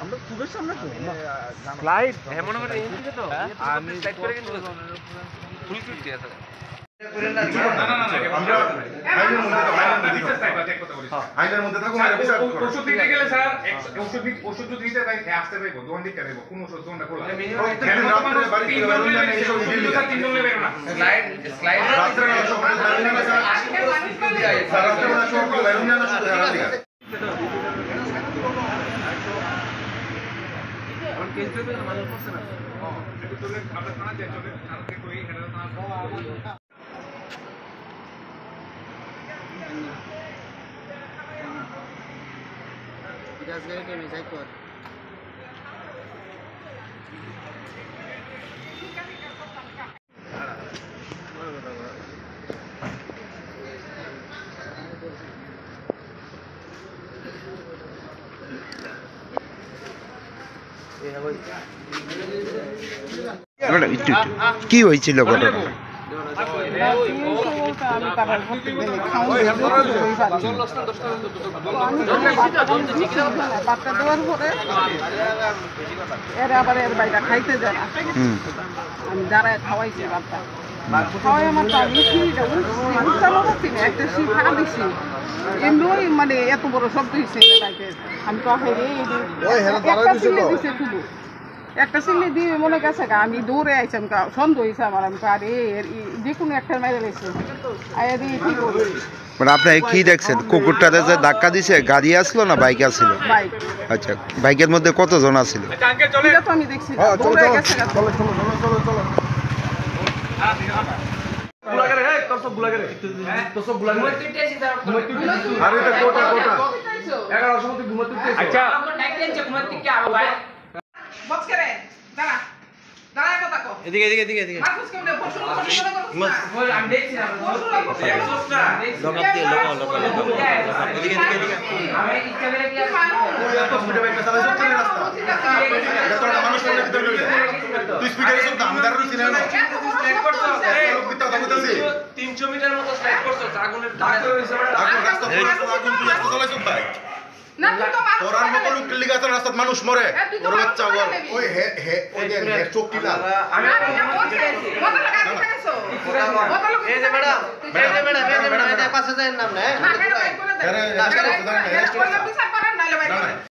আমরা খুবের সামনে তো স্লাইড এমন করে এসেছে তো আমি স্লাইড করে কিন্তু ফুল ফিট আছে আমরা আইনের মধ্যে থাকুন ওষুধ দিতে গেলে স্যার ওষুধ যদি দিতে তাই আসতে দেব দোকান দিতে দেব কোন ওষুধ দোকানটা খোলা প্রত্যেকদিন রাতে বাড়ি থেকে বের হন না এইসব দিল্লি তিনজন বের না স্লাইড রাতে সব বের হন না স্যার রাতে সব বের হন না শুধু রাতে আর কেস পেপে মানুষ করছে না একটু চলে আমরা থানা যাই চলে থানা থেকে কই হেডার থানা গ্যাস গাড়ি টেনে যাই কর কি হয়েছিল ঘটনা? বাচ্চা দেওয়ার পরে এর আবার এর বাইটা খাইতে যায় না আমি যারা খাওয়াইছি বাচ্চা খাওয়াই আমার তো আমি উৎসাহ করছি না একটা শিখা দিছি এমনি মানে এত বড় শব্দ হয়েছে আমি তো একটা সিলে দিছে শুধু একটা সিলে দিয়ে মনে গেছে আমি দৌড়ে আইসাম সন্দেহ হয়েছে আমার আমি আরে যে কোনো একটা মেরে লেছে আয়া দিয়ে ঠিক করবো মানে আপনি কি দেখছেন? কুকুরটাতে যে ধাক্কা দিছে গাড়ি আসলো না বাইক আসছিল? বাইক। আচ্ছা, বাইকের মধ্যে কতজন আছিল? এটা তো আমি দেখছি দৌড়ে গেছে গুলাগারে হে তোর সব গুলাগারে তোর সব গুলাগারে আরে এটা কোটা 11 সময় ঘুমাতে উঠতেছ আচ্ছা আমার ডাইরেক্ট যে ঘুমাতে কি আলো ভাই বস করে দাঁড়া দাঁড়া কথা কো এদিকে মারকুস কেমনে পছন্দ করে আমি দেখছি না একশোটা লোকাল এদিকে আমি ইচ্ছা করে কি এত স্পিডে বাইক চালাইছ তো রাস্তা এত মানুষ পড়ে দিতে লইলে তুই স্পিডে এসব দাম দাঁড়ানো ছিল না স্লাইড করছ লোক বিতা দাম দিতেছি 300 মিটার মতো স্লাইড করছ আগুনের ধাক্কা হইছে আগুন রাস্তা আগুন তুই রাস্তা চালাইছ ভাই না তুই তো মারকুস তোরার মতো লোক লিগা আছে রাস্তায় মানুষ মরে ওর বাচ্চা বল ওই হে ওই যে চোখটি লাল আমি মত লাগা দিতেছো এই যে ম্যাডাম এই যে পাশে যাই নাম না না কেন বাইক করে দে আরে বিচার করেন নাইলে বাইক